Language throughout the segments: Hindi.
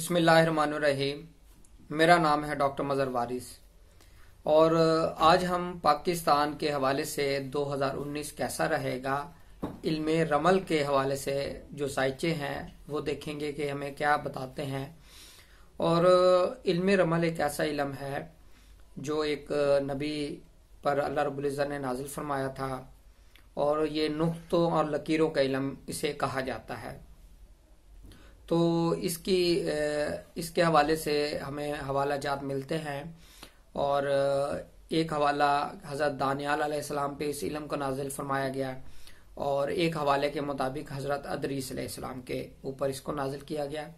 बिस्मिल्लाहिर्रहमानिर्रहीम। मेरा नाम है डॉक्टर मजहर वारिस और आज हम पाकिस्तान के हवाले से 2019 कैसा रहेगा इल्मे रमल के हवाले से जो साइचे हैं वो देखेंगे कि हमें क्या बताते हैं। और इल्मे रमल एक ऐसा इल्म है जो एक नबी पर अल्लाह रब्बुल इज़्ज़त ने नाजिल फरमाया था और ये नुक्तों और लकीरों का इल्म इसे कहा जाता है। तो इसके हवाले से हमें हवाला जात मिलते हैं और एक हवाला हज़रत दानियाल अलैहिस्सलाम पे इस इल्म को नाजिल फरमाया गया और एक हवाले के मुताबिक हज़रत अदरीस अलैहिस्सलाम के ऊपर इसको नाजिल किया गया।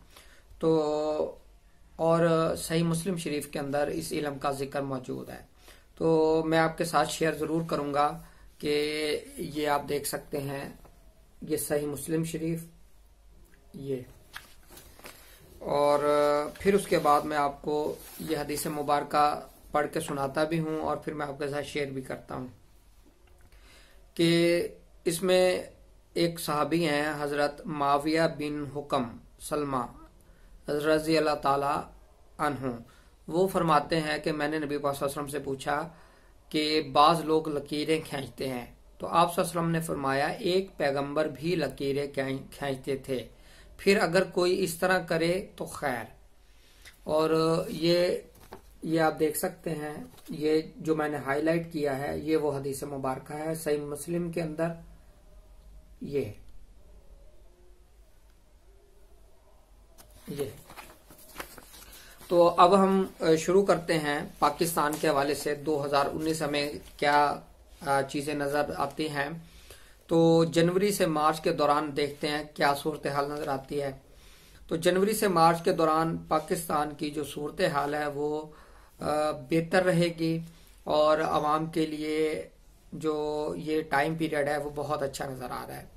तो और सही मुस्लिम शरीफ के अंदर इस इल्म का जिक्र मौजूद है। तो मैं आपके साथ शेयर ज़रूर करूँगा कि ये आप देख सकते हैं, ये सही मुस्लिम शरीफ ये, और फिर उसके बाद मैं आपको ये हदीस मुबारका पढ़ के सुनाता भी हूँ और फिर मैं आपके साथ शेयर भी करता हूँ कि इसमें एक सहाबी हैं हज़रत माविया बिन हुकम सलमा रज़ी अल्लाह ताला अन्हु। वो फरमाते हैं कि मैंने नबी पाक सल्लल्लाहु अलैहि वसल्लम से पूछा कि बाज़ लोग लकीरें खींचते हैं, तो आप सल्लल्लाहु अलैहि वसल्लम ने फरमाया एक पैगंबर भी लकीरें खींचते थे, फिर अगर कोई इस तरह करे तो खैर। और ये आप देख सकते हैं, ये जो मैंने हाईलाइट किया है ये वो हदीस मुबारक है सही मुस्लिम के अंदर। ये तो अब हम शुरू करते हैं पाकिस्तान के हवाले से 2019 हमें क्या चीजें नजर आती हैं। तो जनवरी से मार्च के दौरान देखते हैं क्या सूरत हाल नजर आती है। तो जनवरी से मार्च के दौरान पाकिस्तान की जो सूरत हाल है वो बेहतर रहेगी और आवाम के लिए जो ये टाइम पीरियड है वो बहुत अच्छा नजर आ रहा है।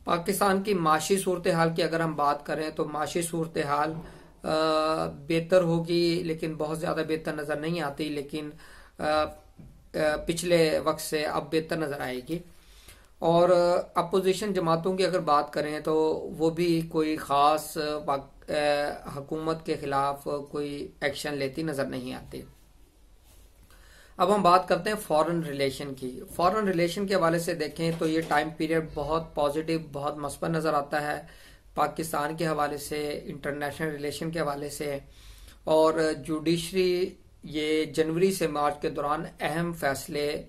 पाकिस्तान की माशी सूरत हाल की अगर हम बात करें तो माशी सूरत हाल बेहतर होगी, लेकिन बहुत ज्यादा बेहतर नजर नहीं आती, लेकिन पिछले वक्त से अब बेहतर नजर आएगी। और अपोजिशन जमातों की अगर बात करें तो वो भी कोई खास हुकूमत के खिलाफ कोई एक्शन लेती नजर नहीं आती। अब हम बात करते हैं फॉरेन रिलेशन की। फॉरेन रिलेशन के हवाले से देखें तो ये टाइम पीरियड बहुत पॉजिटिव, बहुत मस्बत नजर आता है पाकिस्तान के हवाले से, इंटरनेशनल रिलेशन के हवाले से। और जुडिशरी ये जनवरी से मार्च के दौरान अहम फैसले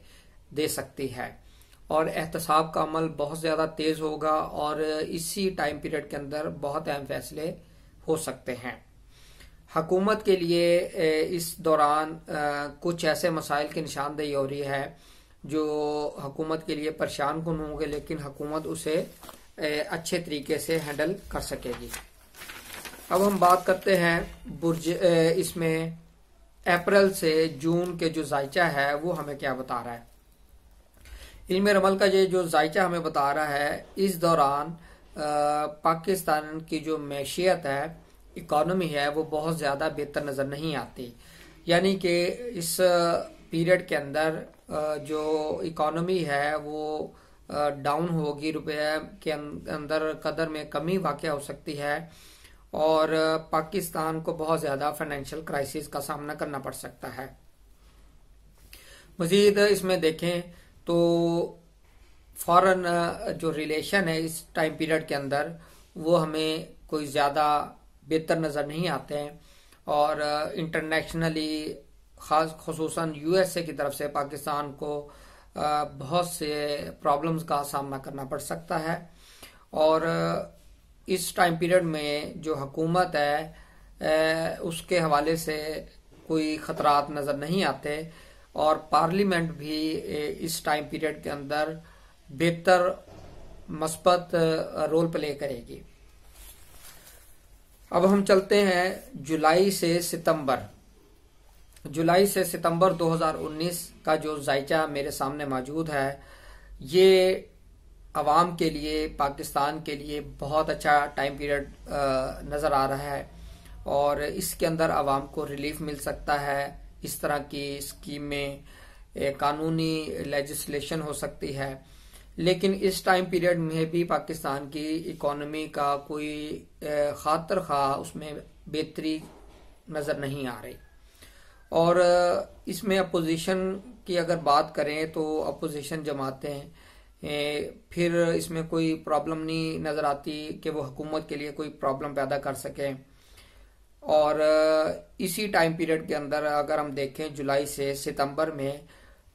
दे सकती है और एहतसाब का अमल बहुत ज्यादा तेज होगा और इसी टाइम पीरियड के अंदर बहुत अहम फैसले हो सकते हैं। हुकूमत के लिए इस दौरान कुछ ऐसे मसाइल की निशानदेही हो रही है जो हुकूमत के लिए परेशान कुन होंगे, लेकिन हुकूमत उसे अच्छे तरीके से हैंडल कर सकेगी। अब हम बात करते हैं इसमें अप्रैल से जून के जो जायचा है वो हमें क्या बता रहा है। इल्मे रमल का ये जो जायचा हमें बता रहा है, इस दौरान पाकिस्तान की जो मैशियत है, इकोनॉमी है, वो बहुत ज्यादा बेहतर नजर नहीं आती। यानी कि इस पीरियड के अंदर जो इकोनॉमी है वो डाउन होगी, रुपये के अंदर कदर में कमी वाक़या हो सकती है और पाकिस्तान को बहुत ज्यादा फाइनेंशियल क्राइसिस का सामना करना पड़ सकता है। मजीद इसमें देखें तो फॉरेन जो रिलेशन है इस टाइम पीरियड के अंदर वो हमें कोई ज्यादा बेहतर नजर नहीं आते हैं और इंटरनेशनली खास खुसूसन यूएसए की तरफ से पाकिस्तान को बहुत से प्रॉब्लम्स का सामना करना पड़ सकता है। और इस टाइम पीरियड में जो हुकूमत है उसके हवाले से कोई खतरात नजर नहीं आते और पार्लियामेंट भी इस टाइम पीरियड के अंदर बेहतर मस्बत रोल प्ले करेगी। अब हम चलते हैं जुलाई से सितंबर 2019 का जो जायचा मेरे सामने मौजूद है, ये अवाम के लिए, पाकिस्तान के लिए बहुत अच्छा टाइम पीरियड नजर आ रहा है और इसके अंदर अवाम को रिलीफ मिल सकता है। इस तरह की स्कीमें, कानूनी लेजिस्लेशन हो सकती है, लेकिन इस टाइम पीरियड में भी पाकिस्तान की इकोनॉमी का कोई खातर खा उसमें बेहतरी नजर नहीं आ रही। और इसमें अपोजिशन की अगर बात करें तो अपोजिशन जमातें फिर इसमें कोई प्रॉब्लम नहीं नजर आती कि वो हुकूमत के लिए कोई प्रॉब्लम पैदा कर सकें। और इसी टाइम पीरियड के अंदर अगर हम देखें जुलाई से सितंबर में,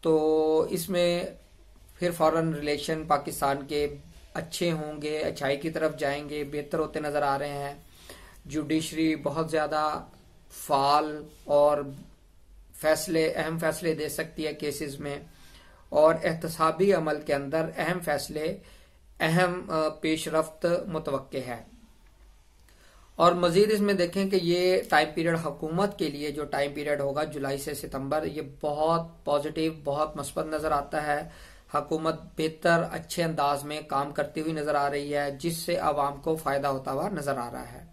तो इसमें फिर फॉरेन रिलेशन पाकिस्तान के अच्छे होंगे, अच्छाई की तरफ जाएंगे, बेहतर होते नजर आ रहे हैं। जुडिशरी बहुत ज्यादा फाल और अहम फैसले दे सकती है केसेस में, और एहतसाबी अमल के अंदर अहम फैसले, अहम पेशरफ्त मुतवक्के है। और मजीद इसमें देखें कि ये टाइम पीरियड हुकूमत के लिए जो टाइम पीरियड होगा जुलाई से सितंबर, ये बहुत पॉजिटिव, बहुत मस्बत नजर आता है। हुकूमत बेहतर अच्छे अंदाज में काम करती हुई नजर आ रही है, जिससे आवाम को फायदा होता हुआ नजर आ रहा है।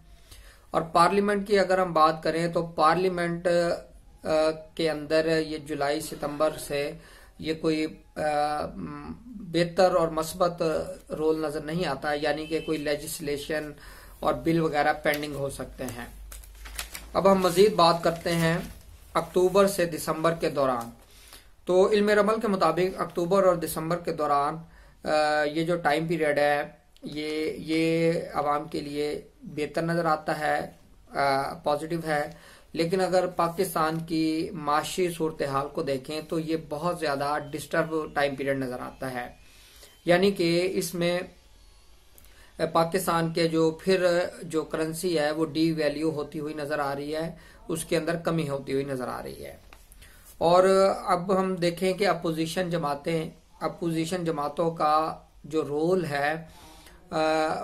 और पार्लियामेंट की अगर हम बात करें तो पार्लियामेंट के अंदर ये जुलाई सितंबर से ये कोई बेहतर और मस्बत रोल नजर नहीं आता, यानी कि कोई लेजिस्लेशन और बिल वगैरह पेंडिंग हो सकते हैं। अब हम मजीद बात करते हैं अक्टूबर से दिसंबर के दौरान। तो इल्म रमल के मुताबिक अक्टूबर और दिसंबर के दौरान ये जो टाइम पीरियड है ये आवाम के लिए बेहतर नजर आता है, पॉजिटिव है। लेकिन अगर पाकिस्तान की माशी सूरत हाल को देखें तो ये बहुत ज्यादा डिस्टर्ब टाइम पीरियड नजर आता है, यानी कि इसमें पाकिस्तान के जो करेंसी है वो डी वैल्यू होती हुई नजर आ रही है, उसके अंदर कमी होती हुई नजर आ रही है। और अब हम देखें कि अपोजिशन जमातों का जो रोल है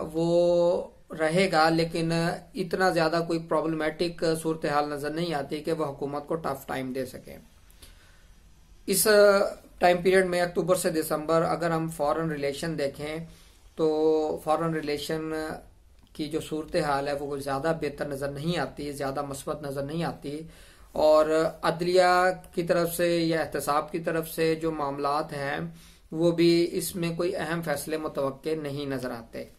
वो रहेगा, लेकिन इतना ज्यादा कोई प्रॉब्लमेटिक सूरत हाल नजर नहीं आती कि वह हुकूमत को टफ टाइम दे सके। इस टाइम पीरियड में अक्टूबर से दिसंबर अगर हम फॉरेन रिलेशन देखें तो फॉरेन रिलेशन की जो सूरत हाल है वो ज्यादा बेहतर नजर नहीं आती, ज्यादा मस्बत नजर नहीं आती। और अदलिया की तरफ से या एहतसाब की तरफ से जो मामलात हैं वो भी इसमें कोई अहम फैसले मुतवक्के नहीं नजर आते।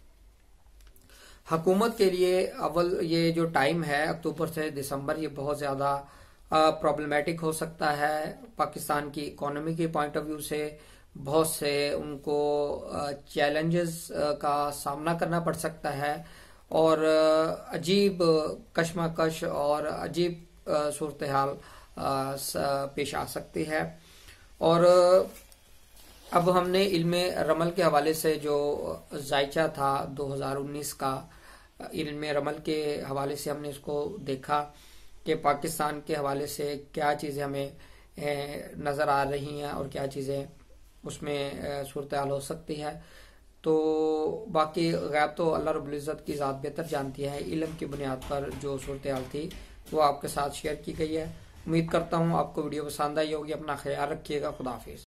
हुकूमत के लिए अव्वल ये जो टाइम है अक्टूबर से दिसंबर, ये बहुत ज्यादा प्रॉब्लमेटिक हो सकता है। पाकिस्तान की इकोनॉमी के पॉइंट ऑफ व्यू से बहुत से उनको चैलेंजेस का सामना करना पड़ सकता है, और अजीब कशमकश और अजीब सूरत हाल पेश आ सकती है। और अब हमने इल्मे रमल के हवाले से जो जायचा था 2019 का, इल्मे रमल के हवाले से हमने इसको देखा कि पाकिस्तान के हवाले से क्या चीज़ें हमें नज़र आ रही हैं और क्या चीज़ें उसमें सूरत हाल हो सकती है। तो बाकी गैब तो अल्लाह रब्बुल इज़्ज़त की ज़ात बेहतर जानती है। इल्म की बुनियाद पर जो सूरत हाल थी वो आपके साथ शेयर की गई है। उम्मीद करता हूँ आपको वीडियो पसंद आई होगी। अपना ख्याल रखिएगा। खुदा हाफिज़।